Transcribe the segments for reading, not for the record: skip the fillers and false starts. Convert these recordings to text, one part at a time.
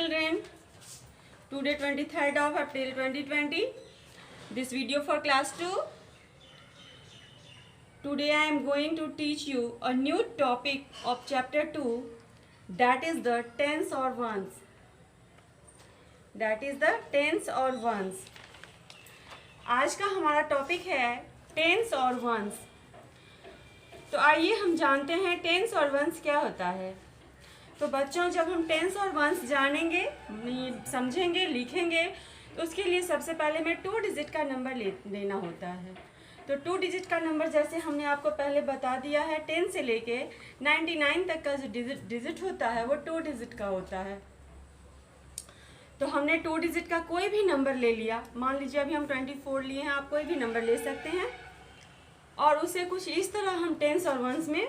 children, today 23rd of April 2020, this video for class 2. Today I am going to teach you a new topic of chapter 2, that is the tens or ones. That is the tens or ones. आज का हमारा topic है tense और once. तो आइए हम जानते हैं टेंस और वंस क्या होता है। तो बच्चों, जब हम टेंस और वंस जानेंगे, समझेंगे, लिखेंगे, तो उसके लिए सबसे पहले में 2 डिजिट का नंबर लेना होता है। तो 2 डिजिट का नंबर जैसे हमने आपको पहले बता दिया है, 10 से लेके 99 तक का जो डिजिट होता है वो 2 डिजिट का होता है। तो हमने 2 डिजिट का कोई भी नंबर ले लिया। मान लीजिए अभी हम 24 लिए हैं, आप कोई भी नंबर ले सकते हैं और उसे कुछ इस तरह हम टेंस और वंस में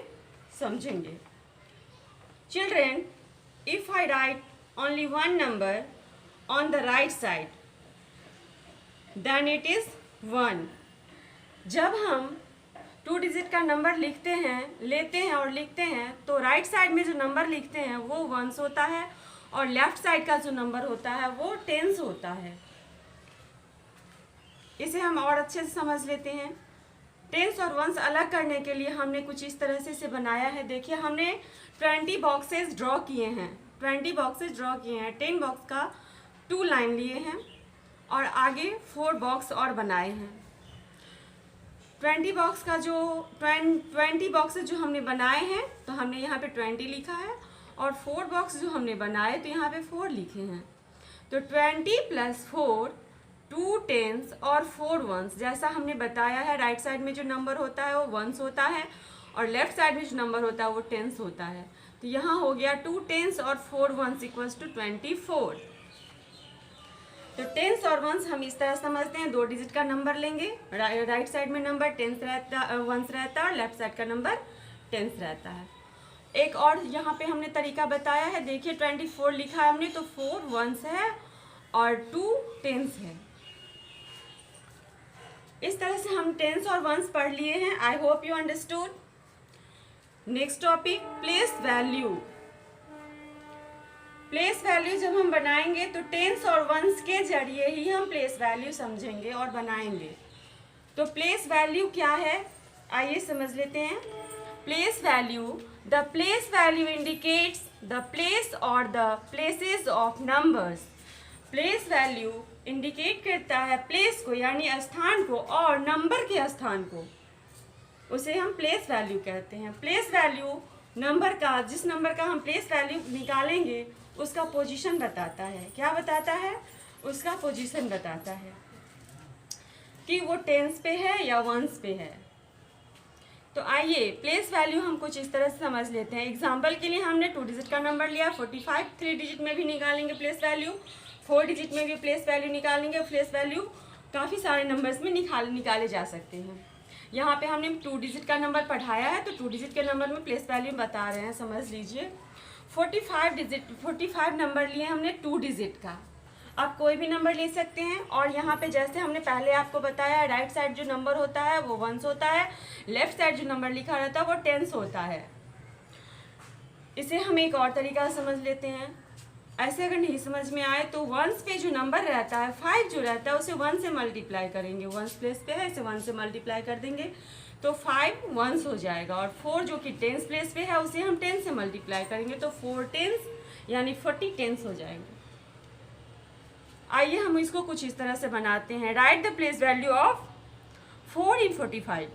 समझेंगे। Children, if I write only one number on the right side, then it is 1. जब हम 2 डिजिट का नंबर लेते हैं और लिखते हैं, तो राइट साइड में जो नंबर लिखते हैं वो वंस होता है और लेफ्ट साइड का जो नंबर होता है वो टेंस होता है। इसे हम और अच्छे से समझ लेते हैं। टेंस और वंस अलग करने के लिए हमने कुछ इस तरह से इसे बनाया है। देखिए, हमने 20 बॉक्सेस ड्रॉ किए हैं। 10 बॉक्स का 2 लाइन लिए हैं और आगे 4 बॉक्स और बनाए हैं। 20 बॉक्सेस जो हमने बनाए हैं, तो हमने यहाँ पे 20 लिखा है और 4 बॉक्स जो हमने बनाए तो यहाँ पे 4 लिखे हैं। तो 20 + 4 2 टेंस और 4 वंस। जैसा हमने बताया है, राइट साइड में जो नंबर होता है वो वंस होता है और लेफ्ट साइड में जो नंबर होता है वो टेंस होता है। तो यहाँ हो गया 2 टेंस और 4 वंस इक्वल्स टू 24। तो टेंस और वंस हम इस तरह समझते हैं, 2 डिजिट का नंबर लेंगे, राइट साइड में नंबर वंस रहता है और लेफ्ट साइड का नंबर टेंस रहता है। एक और यहाँ पे हमने तरीका बताया है। देखिए, 24 लिखा है हमने, तो 4 वंस है और 2 टेंस है। इस तरह से हम टेंस और वंस पढ़ लिए हैं। I hope you understood. Next topic, place value. Place value जब हम बनाएंगे तो टेंस और वंस के जरिए ही हम प्लेस वैल्यू समझेंगे और बनाएंगे। तो प्लेस वैल्यू क्या है, आइए समझ लेते हैं। Place value, the place value indicates the place और the places of numbers. Place value indicate करता है प्लेस को, यानी स्थान को, और नंबर के स्थान को, उसे हम प्लेस वैल्यू कहते हैं। प्लेस वैल्यू नंबर का, जिस नंबर का हम प्लेस वैल्यू निकालेंगे उसका पोजीशन बताता है। क्या बताता है? उसका पोजीशन बताता है कि वो टेंस पे है या वंस पे है। तो आइए प्लेस वैल्यू हम कुछ इस तरह से समझ लेते हैं। एग्जाम्पल के लिए हमने 2 डिजिट का नंबर लिया, 45। 3 डिजिट में भी निकालेंगे प्लेस वैल्यू, 4 डिजिट में भी प्लेस वैल्यू निकालेंगे। प्लेस वैल्यू काफ़ी सारे नंबर्स में निकाले जा सकते हैं। यहाँ पे हमने 2 डिजिट का नंबर पढ़ाया है, तो 2 डिजिट के नंबर में प्लेस वैल्यू बता रहे हैं, समझ लीजिए। 45 नंबर लिए हमने 2 डिजिट का। आप कोई भी नंबर ले सकते हैं और यहाँ पे जैसे हमने पहले आपको बताया, राइट साइड जो नंबर होता है वो वंस होता है, लेफ्ट साइड जो नंबर लिखा रहता है वो टेंस होता है। इसे हम एक और तरीका समझ लेते हैं। ऐसे अगर नहीं समझ में आए तो वंस पे जो नंबर रहता है, 5 जो रहता है, उसे 1 से मल्टीप्लाई करेंगे। वंस प्लेस पे है, इसे 1 से मल्टीप्लाई कर देंगे तो 5 वंस हो जाएगा। और 4 जो कि टेंस प्लेस पे है, उसे हम 10 से मल्टीप्लाई करेंगे तो 4 टेंस यानी 40 टेंस हो जाएंगे। आइए हम इसको कुछ इस तरह से बनाते हैं। Right the place value of 4 इन 45।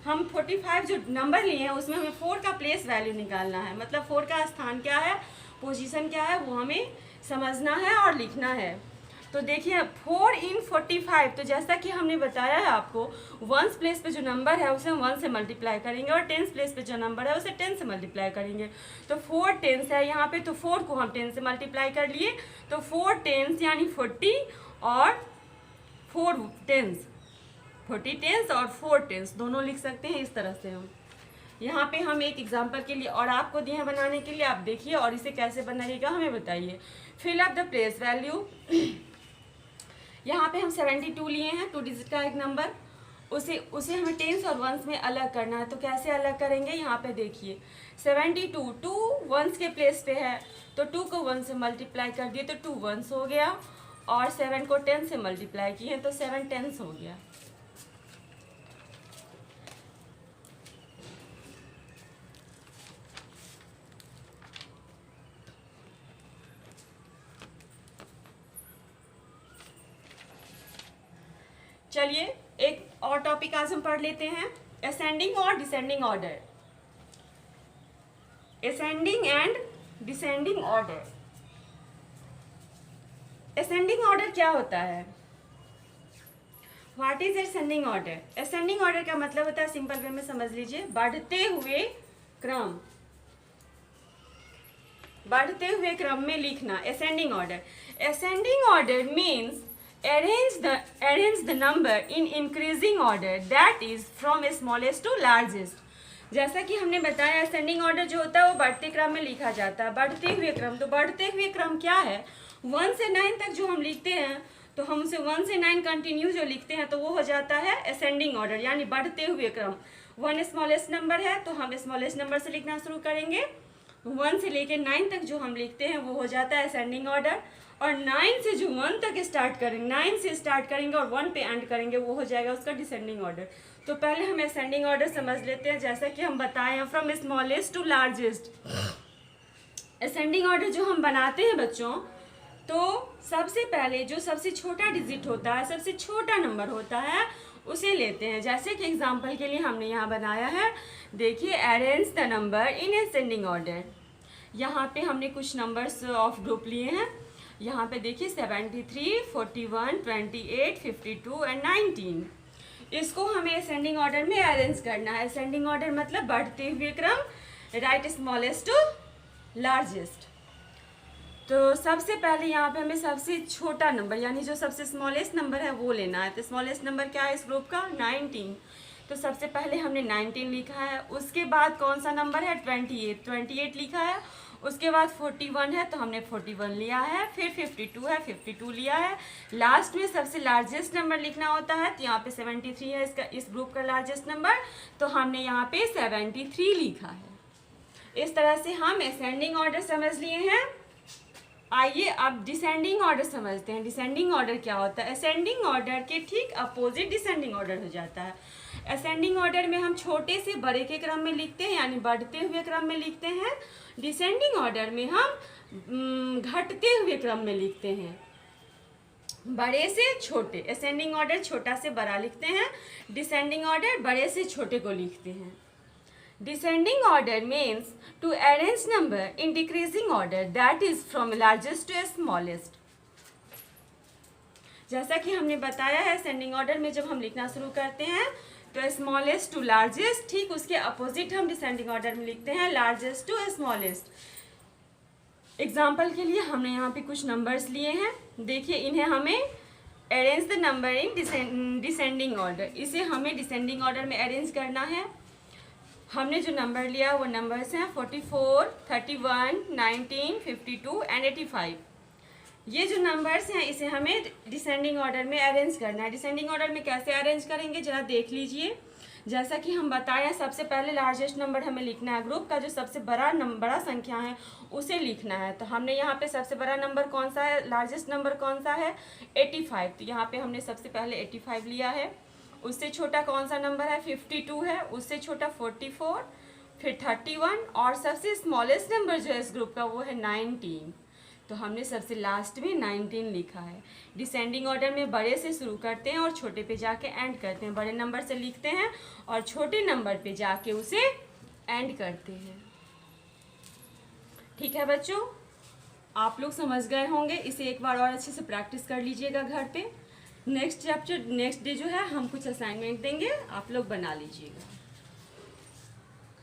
हम 45 जो नंबर लिए हैं उसमें हमें 4 का प्लेस वैल्यू निकालना है। मतलब 4 का स्थान क्या है, पोजीशन क्या है, वो हमें समझना है और लिखना है। तो देखिए 4 इन 45, तो जैसा कि हमने बताया है आपको, वंस प्लेस पे जो नंबर है उसे हम 1 से मल्टीप्लाई करेंगे और टेंस प्लेस पे जो नंबर है उसे 10 से मल्टीप्लाई करेंगे। तो 4 टेंस है यहाँ पे, तो 4 को हम 10 से मल्टीप्लाई कर लिए, तो 4 टेंस यानी 40 और 4 टेंस, 40 टेंस और 4 टेंस दोनों लिख सकते हैं। इस तरह से हम यहाँ पे हम एक एग्जाम्पल के लिए और आपको दिए हैं बनाने के लिए, आप देखिए और इसे कैसे बनाइएगा हमें बताइए। Fill up the place value. यहाँ पे हम 72 लिए हैं, 2 डिजिट का एक नंबर, उसे उसे हमें टेंस और वंस में अलग करना है। तो कैसे अलग करेंगे, यहाँ पे देखिए 72 टू वंस के प्लेस पे है, तो 2 को 1 से मल्टीप्लाई कर दिए तो 2 वंस हो गया, और 7 को 10 से मल्टीप्लाई किए तो 7 टेंस हो गया। चलिए एक और टॉपिक आज हम पढ़ लेते हैं, असेंडिंग और descending order. Ascending and descending order. Ascending order क्या होता है? What is ascending order? Ascending order का मतलब होता है, सिंपल वे में समझ लीजिए, बढ़ते हुए क्रम, बढ़ते हुए क्रम में लिखना। Ascending order, ascending order means arrange the number in increasing order, that is from smallest to largest। जैसा कि हमने बताया असेंडिंग ऑर्डर जो होता है वो बढ़ते क्रम में लिखा जाता है, बढ़ते हुए क्रम। तो बढ़ते हुए क्रम क्या है? 1 से 9 तक जो हम लिखते हैं, तो हम उसे 1 से 9 कंटिन्यू जो लिखते हैं तो वो हो जाता है असेंडिंग ऑर्डर, यानी बढ़ते हुए क्रम। 1 स्मॉलेस्ट नंबर है तो हम स्मॉलेस्ट नंबर से लिखना शुरू करेंगे, 1 से लेकर 9 तक जो हम लिखते हैं वो हो जाता है असेंडिंग ऑर्डर, और 9 से जो 1 तक स्टार्ट करेंगे, 9 से स्टार्ट करेंगे और 1 पे एंड करेंगे, वो हो जाएगा उसका डिसेंडिंग ऑर्डर। तो पहले हम असेंडिंग ऑर्डर समझ लेते हैं, जैसा कि हम बताए हैं from smallest to largest. Ascending order जो हम बनाते हैं बच्चों, तो सबसे पहले जो सबसे छोटा डिजिट होता है, सबसे छोटा नंबर होता है, उसे लेते हैं। जैसे कि एग्जाम्पल के लिए हमने यहाँ बनाया है, देखिए arrange the number in ascending order. यहाँ पे हमने कुछ नंबर्स ऑफ ग्रुप लिए हैं। यहाँ पे देखिए 73, 41, 28, 52 एंड 19। इसको हमें असेंडिंग ऑर्डर में अरेंज करना है। असेंडिंग ऑर्डर मतलब बढ़ते हुए क्रम, राइट स्मॉलेस्ट टू लार्जेस्ट। तो सबसे पहले यहाँ पे हमें सबसे छोटा नंबर, यानी जो सबसे स्मॉलेस्ट नंबर है वो लेना है। तो स्मॉलेस्ट नंबर क्या है इस ग्रुप का? 19। तो सबसे पहले हमने 19 लिखा है। उसके बाद कौन सा नंबर है? 28 लिखा है। उसके बाद 41 है तो हमने 41 लिया है। फिर 52 है, 52 लिया है। लास्ट में सबसे लार्जेस्ट नंबर लिखना होता है, तो यहाँ पे 73 है इसका, इस ग्रुप का लार्जेस्ट नंबर, तो हमने यहाँ पे 73 लिखा है। इस तरह से हम असेंडिंग ऑर्डर समझ लिए हैं। आइए अब डिसेंडिंग ऑर्डर समझते हैं। डिसेंडिंग ऑर्डर क्या होता है? असेंडिंग ऑर्डर के ठीक अपोजिट डिसेंडिंग ऑर्डर हो जाता है। असेंडिंग ऑर्डर में हम छोटे से बड़े के क्रम में लिखते हैं, यानी बढ़ते हुए क्रम में लिखते हैं। डिसेंडिंग ऑर्डर में हम घटते हुए क्रम में लिखते हैं, बड़े से छोटे। असेंडिंग ऑर्डर छोटा से बड़ा लिखते हैं, डिसेंडिंग ऑर्डर बड़े से छोटे को लिखते हैं। Descending order means to arrange number in decreasing order, that is from largest to smallest। जैसा कि हमने बताया है असेंडिंग ऑर्डर में जब हम लिखना शुरू करते हैं तो स्मॉलेस्ट टू लार्जेस्ट, ठीक उसके अपोजिट हम डिसेंडिंग ऑर्डर में लिखते हैं, लार्जेस्ट टू स्मॉलेस्ट। एग्जाम्पल के लिए हमने यहाँ पे कुछ नंबर्स लिए हैं, देखिए इन्हें हमें arrange the number in descending order, इसे हमें डिसेंडिंग ऑर्डर में अरेंज करना है। हमने जो नंबर लिया वो नंबर्स हैं 44, 31, 19, 52 एंड 85। ये जो नंबर्स हैं इसे हमें डिसेंडिंग ऑर्डर में अरेंज करना है। डिसेंडिंग ऑर्डर में कैसे अरेंज करेंगे जरा देख लीजिए। जैसा कि हम बताएं, सबसे पहले लार्जेस्ट नंबर हमें लिखना है, ग्रुप का जो सबसे बड़ा संख्या है उसे लिखना है। तो हमने यहाँ पे सबसे बड़ा नंबर कौन सा है, लार्जेस्ट नंबर कौन सा है? 85। तो यहाँ पे हमने सबसे पहले 85 लिया है। उससे छोटा कौन सा नंबर है? 52 है। उससे छोटा 44, फिर 31, और सबसे स्मॉलेस्ट नंबर जो है इस ग्रुप का वो है 19। तो हमने सबसे लास्ट में 19 लिखा है। डिसेंडिंग ऑर्डर में बड़े से शुरू करते हैं और छोटे पे जाके एंड करते हैं। बड़े नंबर से लिखते हैं और छोटे नंबर पे जाके उसे एंड करते हैं। ठीक है बच्चों, आप लोग समझ गए होंगे। इसे एक बार और अच्छे से प्रैक्टिस कर लीजिएगा घर पे। नेक्स्ट डे जो है हम कुछ असाइनमेंट देंगे, आप लोग बना लीजिएगा।